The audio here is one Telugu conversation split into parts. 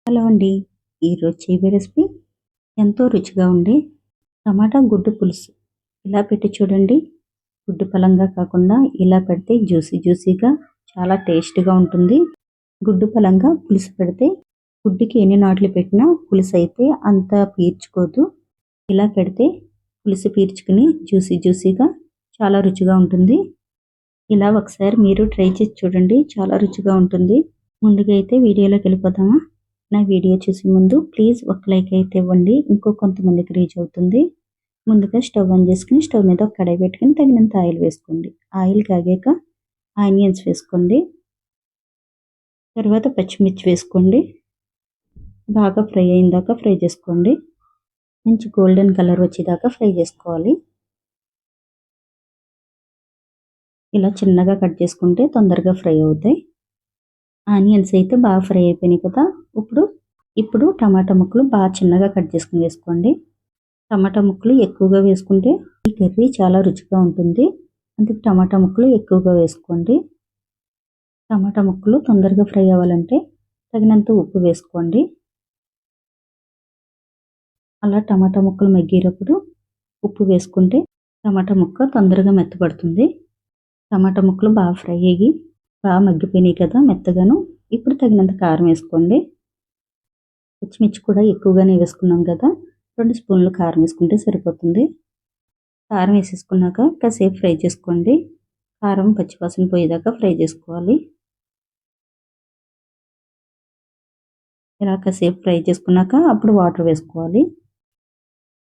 హలో అండి. ఈరోజు చేయబోయే రెసిపీ ఎంతో రుచిగా ఉండే టమాటా గుడ్డు పులుసు. ఇలా పెట్టి చూడండి. గుడ్డు పలంగా కాకుండా ఇలా పెడితే జ్యూసీగా చాలా టేస్ట్‌గా ఉంటుంది. గుడ్డు పలంగా పులుసు పెడితే గుడ్డుకి ఎన్ని నాట్లు పెట్టినా పులుసు అయితే అంత పీల్చుకోదు. ఇలా పెడితే పులుసు పీల్చుకుని జ్యూసీగా చాలా రుచిగా ఉంటుంది. ఇలా ఒకసారి మీరు ట్రై చేసి చూడండి. చాలా రుచిగా ఉంటుంది. ముందుగా అయితే వీడియోలోకి వెళ్ళిపోదామా? నా వీడియో చూసే ముందు ప్లీజ్ ఒక లైక్ అయితే ఇవ్వండి. ఇంకో కొంతమందికి రీచ్ అవుతుంది. ముందుగా స్టవ్ ఆన్ చేసుకుని స్టవ్ మీద ఒక కడాయి పెట్టుకుని తగినంత ఆయిల్ వేసుకోండి. ఆయిల్ కాగాక ఆనియన్స్ వేసుకోండి. తర్వాత పచ్చిమిర్చి వేసుకోండి. బాగా ఫ్రై అయిన దాకా ఫ్రై చేసుకోండి. మంచి గోల్డెన్ కలర్ వచ్చేదాకా ఫ్రై చేసుకోవాలి. ఇలా చిన్నగా కట్ చేసుకుంటే తొందరగా ఫ్రై అవుతాయి. ఆనియన్స్ అయితే బాగా ఫ్రై అయిపోయినాయి కదా. ఇప్పుడు టమాటా ముక్కలు బాగా చిన్నగా కట్ చేసుకుని వేసుకోండి. టమాటా ముక్కలు ఎక్కువగా వేసుకుంటే ఈ కర్రీ చాలా రుచిగా ఉంటుంది. అందుకే టమాటా ముక్కలు ఎక్కువగా వేసుకోండి. టమాటా ముక్కలు తొందరగా ఫ్రై అవ్వాలంటే తగినంత ఉప్పు వేసుకోండి. అలా టమాటా ముక్కలు మగ్గేటప్పుడు ఉప్పు వేసుకుంటే టమాటా ముక్క తొందరగా మెత్తబడుతుంది. టమాటా ముక్కలు బాగా ఫ్రై అయ్యి బాగా మగ్గిపోయినాయి కదా మెత్తగాను. ఇప్పుడు తగినంత కారం వేసుకోండి. పచ్చిమిర్చి కూడా ఎక్కువగానే వేసుకున్నాం కదా. 2 స్పూన్లు కారం వేసుకుంటే సరిపోతుంది. కారం వేసేసుకున్నాక కాసేపు ఫ్రై చేసుకోండి. కారం పచ్చివాసన పోయేదాకా ఫ్రై చేసుకోవాలి. ఇలా కాసేపు ఫ్రై చేసుకున్నాక అప్పుడు వాటర్ వేసుకోవాలి.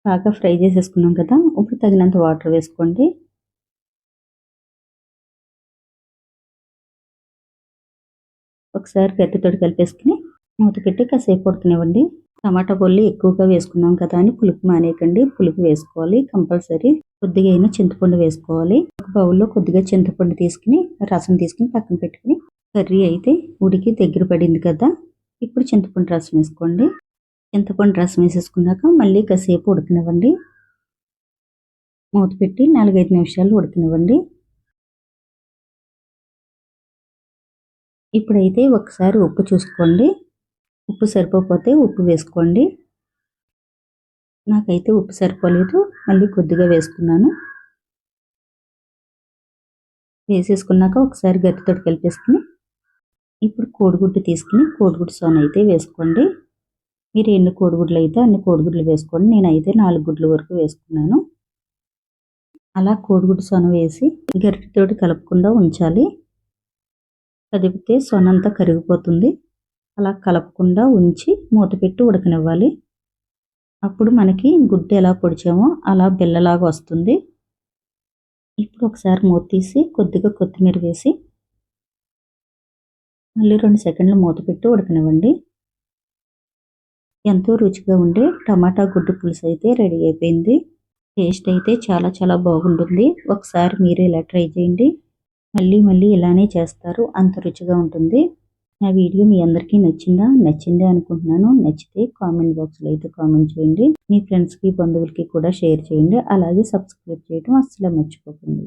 బాగా ఫ్రై చేసేసుకున్నాం కదా. ఇప్పుడు తగినంత వాటర్ వేసుకోండి. ఒకసారి గట్టితోటి కలిపేసుకుని మూత పెట్టి కాసేపు ఉడకనివ్వండి. టమాటా పొల్లు ఎక్కువగా వేసుకున్నాం కదా అని పులుపు మానేయకండి. పులుపు వేసుకోవాలి కంపల్సరీ. కొద్దిగా అయినా చింతపండు వేసుకోవాలి. ఒక బౌల్లో కొద్దిగా చింతపండు తీసుకుని రసం తీసుకుని పక్కన పెట్టుకుని కర్రీ అయితే ఉడికి దగ్గర పడింది కదా. ఇప్పుడు చింతపండు రసం వేసుకోండి. చింతపండు రసం వేసేసుకున్నాక మళ్ళీ కాసేపు ఉడకనివ్వండి. మూత పెట్టి 4-5 నిమిషాలు ఉడకనివ్వండి. ఇప్పుడైతే ఒకసారి ఉప్పు చూసుకోండి. ఉప్పు సరిపోతే ఉప్పు వేసుకోండి. నాకైతే ఉప్పు సరిపోలేదు. మళ్ళీ కొద్దిగా వేసుకున్నాను. వేసేసుకున్నాక ఒకసారి గట్టితోటి కలిపేసుకుని ఇప్పుడు కోడిగుడ్డు తీసుకుని కోడిగుడ్డు సోన అయితే వేసుకోండి. మీరు ఎన్ని కోడిగుడ్లు అయితే అన్ని కోడిగుడ్లు వేసుకోండి. నేనైతే 4 గుడ్ల వరకు వేసుకున్నాను. అలా కోడిగుడ్డు సొన వేసి గరిటెతోటి కలపకుండా ఉంచాలి. కదిపితే సొన అంతా కరిగిపోతుంది. అలా కలపకుండా ఉంచి మూత పెట్టి ఉడకనివ్వాలి. అప్పుడు మనకి గుడ్డు ఎలా పొడిచామో అలా బిల్లలాగా వస్తుంది. ఇప్పుడు ఒకసారి మూత తీసి కొద్దిగా కొత్తిమీర వేసి మళ్ళీ 2 సెకండ్లు మూత పెట్టి ఉడకనివ్వండి. ఎంతో రుచిగా ఉండే టమాటా గుడ్డు పులుసు అయితే రెడీ అయిపోయింది. టేస్ట్ అయితే చాలా చాలా బాగుంటుంది. ఒకసారి మీరు ఇలా ట్రై చేయండి. మళ్ళీ ఇలానే చేస్తారు. అంత రుచిగా ఉంటుంది. నా వీడియో మీ అందరికీ నచ్చిందే అనుకుంటున్నాను. నచ్చితే కామెంట్ బాక్స్లో అయితే కామెంట్ చేయండి. మీ ఫ్రెండ్స్కి బంధువులకి కూడా షేర్ చేయండి. అలాగే సబ్స్క్రైబ్ చేయడం అస్సలు మర్చిపోకండి.